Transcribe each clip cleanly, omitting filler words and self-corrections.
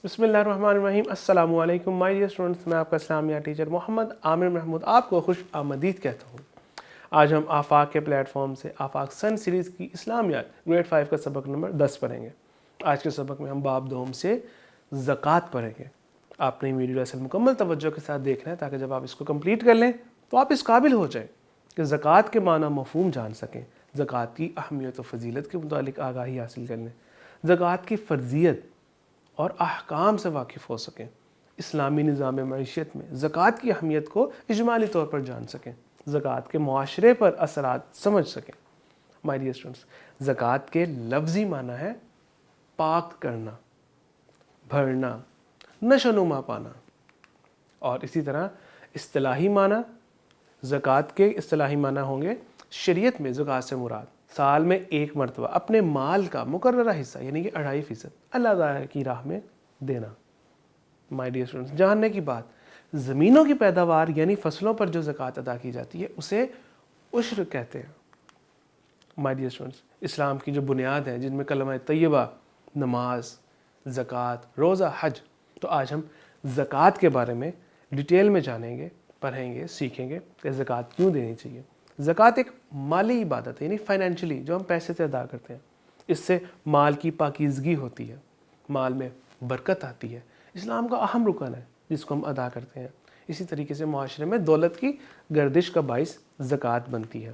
بسم اللہ الرحمن الرحیم۔ السلام علیکم مائی ڈیئر اسٹوڈنٹس، میں آپ کا اسلامیہ ٹیچر محمد عامر محمود آپ کو خوش آمدید کہتا ہوں۔ آج ہم آفاق کے پلیٹ فارم سے آفاق سن سیریز کی اسلامیات گریڈ 5 کا سبق نمبر 10 پڑھیں گے۔ آج کے سبق میں ہم باب دوم سے زکوٰۃ پڑھیں گے۔ آپ نے ویڈیو اصل مکمل توجہ کے ساتھ دیکھنا ہے تاکہ جب آپ اس کو کمپلیٹ کر لیں تو آپ اس قابل ہو جائیں کہ زکوٰۃ کے معنی مفہوم جان سکیں، زکوٰۃ کی اہمیت و فضیلت کے متعلق آگاہی حاصل کر لیں، زکوٰۃ کی فرضیت اور احکام سے واقف ہو سکیں، اسلامی نظام معیشت میں زکوٰۃ کی اہمیت کو اجمالی طور پر جان سکیں، زکوٰۃ کے معاشرے پر اثرات سمجھ سکیں۔ مائی ڈیئر اسٹوڈنٹس، زکوٰۃ کے لفظی معنی ہے پاک کرنا، بھرنا، نشوونما پانا، اور اسی طرح اصطلاحی معنی زکوٰۃ کے اصطلاحی معنی ہوں گے شریعت میں زکوٰۃ سے مراد سال میں ایک مرتبہ اپنے مال کا مقررہ حصہ یعنی کہ 2.5% اللہ تعالیٰ کی راہ میں دینا۔ مائی ڈیئر اسٹوڈنٹس، جاننے کی بات، زمینوں کی پیداوار یعنی فصلوں پر جو زکوٰۃ ادا کی جاتی ہے اسے عشر کہتے ہیں۔ مائی ڈیئر اسٹوڈنٹس، اسلام کی جو بنیاد ہیں جن میں کلمہ طیبہ، نماز، زکوٰۃ، روزہ، حج، تو آج ہم زکوٰۃ کے بارے میں ڈیٹیل میں جانیں گے، پڑھیں گے، سیکھیں گے کہ زکوٰۃ کیوں دینی چاہیے۔ زکوٰۃ ایک مالی عبادت ہے، یعنی فائنینشلی جو ہم پیسے سے ادا کرتے ہیں، اس سے مال کی پاکیزگی ہوتی ہے، مال میں برکت آتی ہے، اسلام کا اہم رکن ہے جس کو ہم ادا کرتے ہیں۔ اسی طریقے سے معاشرے میں دولت کی گردش کا باعث زکوٰۃ بنتی ہے۔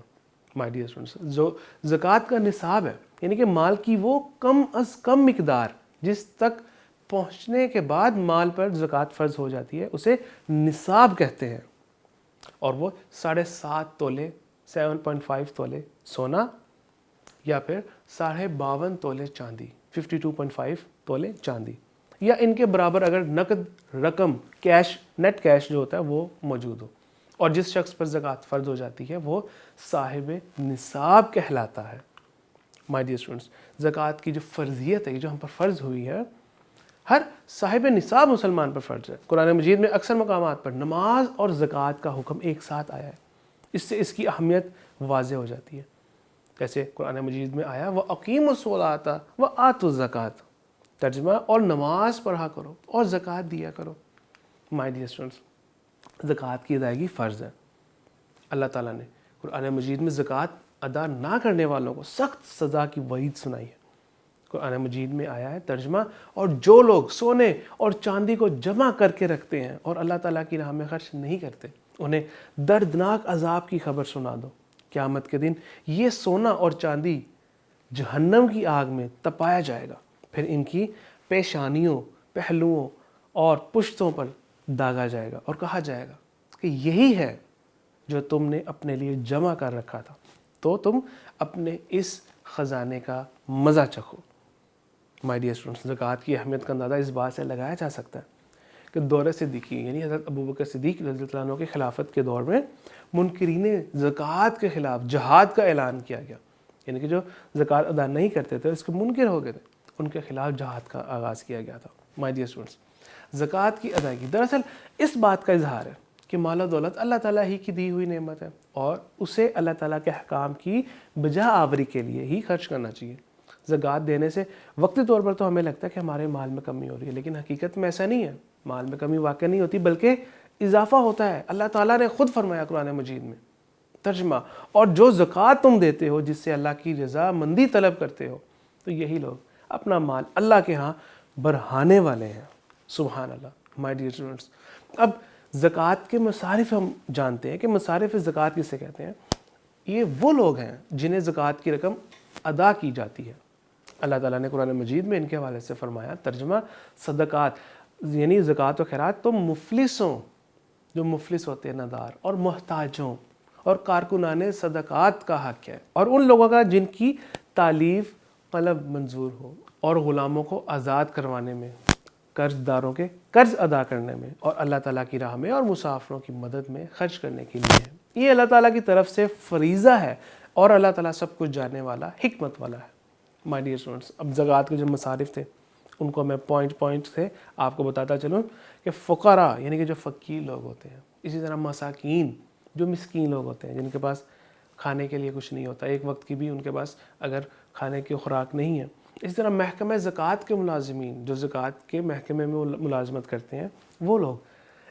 مائی ڈیئر اسٹوڈنٹس، جو زکوٰۃ کا نصاب ہے یعنی کہ مال کی وہ کم از کم مقدار جس تک پہنچنے کے بعد مال پر زکوٰۃ فرض ہو جاتی ہے اسے نصاب کہتے ہیں، اور وہ 7.5 تولے 7.5 تولے سونا یا پھر 52.5 تولے چاندی 52.5 تولے چاندی، یا ان کے برابر اگر نقد رقم کیش نیٹ کیش جو ہوتا ہے وہ موجود ہو، اور جس شخص پر زکوٰۃ فرض ہو جاتی ہے وہ صاحب نصاب کہلاتا ہے۔ مائی ڈیئر اسٹوڈنٹس، زکوٰۃ کی جو فرضیت ہے جو ہم پر فرض ہوئی ہے، ہر صاحب نصاب مسلمان پر فرض ہے۔ قرآن مجید میں اکثر مقامات پر نماز اور زکوٰۃ کا حکم ایک ساتھ آیا ہے، اس سے اس کی اہمیت واضح ہو جاتی ہے۔ جیسے قرآن مجید میں آیا وَأَقِیمُوا الصَّلَاةَ وَآتُوا الزَّکَاةَ، ترجمہ اور نماز پڑھا کرو اور زکوٰۃ دیا کرو۔ مائی ڈیئر اسٹوڈنٹس، زکوٰۃ کی ادائیگی فرض ہے۔ اللہ تعالیٰ نے قرآن مجید میں زکوٰۃ ادا نہ کرنے والوں کو سخت سزا کی وعید سنائی ہے۔ قرآن مجید میں آیا ہے ترجمہ، اور جو لوگ سونے اور چاندی کو جمع کر کے رکھتے ہیں اور اللہ تعالیٰ کی راہ میں خرچ نہیں کرتے انہیں دردناک عذاب کی خبر سنا دو۔ قیامت کے دن یہ سونا اور چاندی جہنم کی آگ میں تپایا جائے گا، پھر ان کی پیشانیوں، پہلوؤں اور پشتوں پر داغا جائے گا اور کہا جائے گا کہ یہی ہے جو تم نے اپنے لیے جمع کر رکھا تھا، تو تم اپنے اس خزانے کا مزہ چکھو۔ مائی ڈیئر اسٹوڈنٹس، زکوٰۃ کی اہمیت کا اندازہ اس بات سے لگایا جا سکتا ہے کہ دور صدیقی یعنی حضرت ابوبکر صدیق رضی اللہ عنہ کی خلافت کے دور میں منکرین زکوٰۃ کے خلاف جہاد کا اعلان کیا گیا، یعنی کہ جو زکوٰۃ ادا نہیں کرتے تھے اس کے منکر ہو گئے تھے، ان کے خلاف جہاد کا آغاز کیا گیا تھا۔ مائی ڈیئر اسٹوڈنٹس، زکوٰۃ کی ادائیگی دراصل اس بات کا اظہار ہے کہ مال و دولت اللہ تعالیٰ ہی کی دی ہوئی نعمت ہے اور اسے اللہ تعالیٰ کے احکام کی بجا آوری کے لیے ہی خرچ کرنا چاہیے۔ زکوٰۃ دینے سے وقتی طور پر تو ہمیں لگتا ہے کہ ہمارے مال میں کمی ہو رہی ہے، لیکن حقیقت میں ایسا نہیں ہے، مال میں کمی واقع نہیں ہوتی بلکہ اضافہ ہوتا ہے۔ اللہ تعالیٰ نے خود فرمایا قرآن مجید میں ترجمہ، اور جو زکوٰۃ تم دیتے ہو جس سے اللہ کی رضا مندی طلب کرتے ہو تو یہی لوگ اپنا مال اللہ کے ہاں بڑھانے والے ہیں۔ سبحان اللہ۔ مائی ڈیئر اسٹوڈنٹس، اب زکوٰۃ کے مصارف ہم جانتے ہیں کہ مصارف زکوٰۃ کسے کہتے ہیں۔ یہ وہ لوگ ہیں جنہیں زکوٰۃ کی رقم ادا کی جاتی ہے۔ اللہ تعالیٰ نے قرآن مجید میں ان کے حوالے سے فرمایا ترجمہ، صدقات یعنی زکوٰۃ و خیرات تو مفلسوں، جو مفلس ہوتے ہیں ندار، اور محتاجوں اور کارکنان صدقات کا حق ہے، اور ان لوگوں کا جن کی تالیف قلب منظور ہو، اور غلاموں کو آزاد کروانے میں، قرض داروں کے قرض ادا کرنے میں، اور اللہ تعالیٰ کی راہ میں اور مسافروں کی مدد میں خرچ کرنے کے لیے ہے۔ یہ اللہ تعالیٰ کی طرف سے فریضہ ہے اور اللہ تعالیٰ سب کچھ جاننے والا، حکمت والا ہے۔ مائی ڈیئر اسٹوڈنٹس، اب زکوٰۃ کے جو مصارف تھے ان کو میں پوائنٹ سے آپ کو بتاتا چلوں کہ فقراء یعنی کہ جو فقیر لوگ ہوتے ہیں، اسی طرح مساکین جو مسکین لوگ ہوتے ہیں جن کے پاس کھانے کے لیے کچھ نہیں ہوتا، ایک وقت کی بھی ان کے پاس اگر کھانے کی خوراک نہیں ہے، اسی طرح محکمہ زکوٰۃ کے ملازمین جو زکوٰۃ کے محکمے میں ملازمت کرتے ہیں وہ لوگ،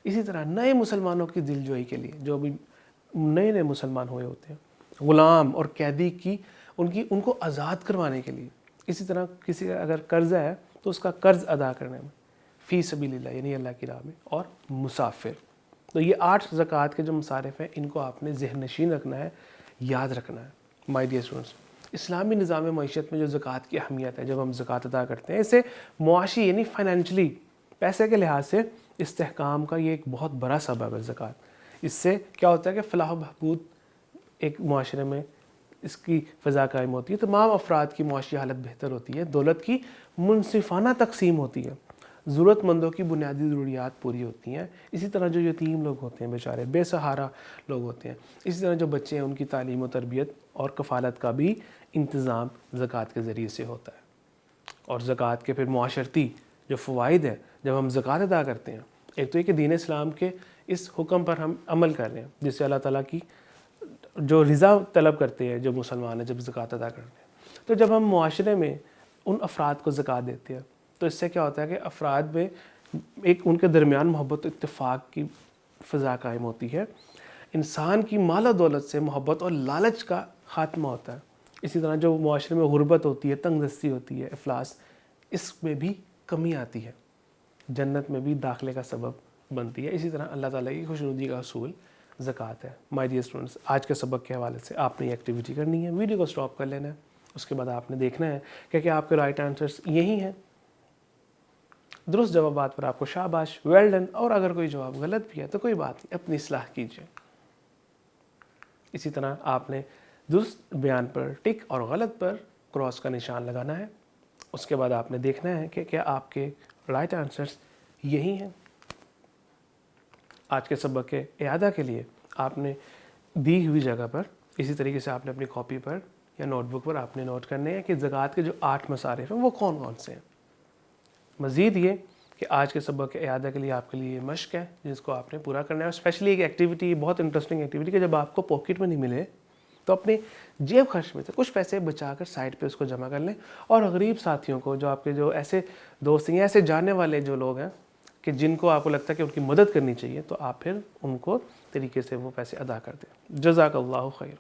اسی طرح نئے مسلمانوں کی دلجوئی کے لیے جو بھی نئے مسلمان ہوئے ہوتے ہیں، غلام اور قیدی کی ان کو آزاد کروانے کے لیے، اسی طرح کسی کا اگر قرضہ ہے تو اس کا قرض ادا کرنے میں، فی سبیل اللہ یعنی اللہ کی راہ میں، اور مسافر۔ تو یہ 8 زکوٰۃ کے جو مصارف ہیں ان کو آپ نے ذہن نشین رکھنا ہے، یاد رکھنا ہے۔ مائی ڈیئر اسٹوڈنٹس، اسلامی نظام معیشت میں جو زکوٰۃ کی اہمیت ہے، جب ہم زکوٰۃ ادا کرتے ہیں، اسے معاشی یعنی فائنینشلی پیسے کے لحاظ سے استحکام کا یہ ایک بہت بڑا سبب ہے زکوٰۃ۔ اس سے کیا ہوتا ہے کہ فلاح و بہبود ایک معاشرے میں اس کی فضا قائم ہوتی ہے، تمام افراد کی معاشی حالت بہتر ہوتی ہے، دولت کی منصفانہ تقسیم ہوتی ہے، ضرورت مندوں کی بنیادی ضروریات پوری ہوتی ہیں، اسی طرح جو یتیم لوگ ہوتے ہیں بیچارے بے سہارا لوگ ہوتے ہیں، اسی طرح جو بچے ہیں ان کی تعلیم و تربیت اور کفالت کا بھی انتظام زکوٰۃ کے ذریعے سے ہوتا ہے۔ اور زکوٰۃ کے پھر معاشرتی جو فوائد ہیں جب ہم زکوٰۃ ادا کرتے ہیں، ایک تو یہ کہ دین اسلام کے اس حکم پر ہم عمل کر رہے ہیں جس سے اللہ تعالیٰ کی جو رضا طلب کرتے ہیں جو مسلمان ہیں جب زکوٰۃ ادا کرتے ہیں۔ تو جب ہم معاشرے میں ان افراد کو زکوٰۃ دیتے ہیں تو اس سے کیا ہوتا ہے کہ افراد میں ایک ان کے درمیان محبت و اتفاق کی فضا قائم ہوتی ہے، انسان کی مال و دولت سے محبت اور لالچ کا خاتمہ ہوتا ہے، اسی طرح جو معاشرے میں غربت ہوتی ہے، تنگ دستی ہوتی ہے، افلاس، اس میں بھی کمی آتی ہے، جنت میں بھی داخلے کا سبب بنتی ہے۔ اسی طرح اللہ تعالیٰ کی خوشنودی کا حصول زکوٰۃ ہے۔ مائی ڈیئر اسٹوڈنٹس، آج کے سبق کے حوالے سے آپ نے یہ ایکٹیویٹی کرنی ہے، ویڈیو کو سٹاپ کر لینا ہے، اس کے بعد آپ نے دیکھنا ہے کہ آپ کے رائٹ آنسرس یہی ہیں، درست جوابات پر آپ کو شاباش، ویل ڈن، اور اگر کوئی جواب غلط بھی ہے تو کوئی بات نہیں، اپنی اصلاح کیجیے۔ اسی طرح آپ نے درست بیان پر ٹک اور غلط پر کراس کا نشان لگانا ہے، اس کے بعد آپ نے دیکھنا ہے کہ کیا آپ کے رائٹ آنسرس یہی ہیں۔ آج کے سبق کے اعادہ کے لیے آپ نے دی ہوئی جگہ پر اسی طریقے سے آپ نے اپنی کاپی پر یا نوٹ بک پر آپ نے نوٹ کرنے ہیں کہ زکوٰۃ کے جو 8 مصارف ہیں وہ کون کون سے ہیں۔ مزید یہ کہ آج کے سبق کے اعادہ کے لیے آپ کے لیے یہ مشق ہے جس کو آپ نے پورا کرنا ہے، اور اسپیشلی ایک ایکٹیویٹی، بہت انٹرسٹنگ ایکٹیویٹی کہ جب آپ کو پاکٹ منی ملے تو اپنے جیب خرچ میں سے کچھ پیسے بچا کر سائڈ پہ اس کو جمع کر لیں، اور غریب ساتھیوں کو، جو آپ کے جو ایسے دوست ہیں یا ایسے جاننے والے جو لوگ ہیں کہ جن کو آپ کو لگتا ہے کہ ان کی مدد کرنی چاہیے، تو آپ پھر ان کو طریقے سے وہ پیسے ادا کر دیں۔ جزاک اللہ خیر۔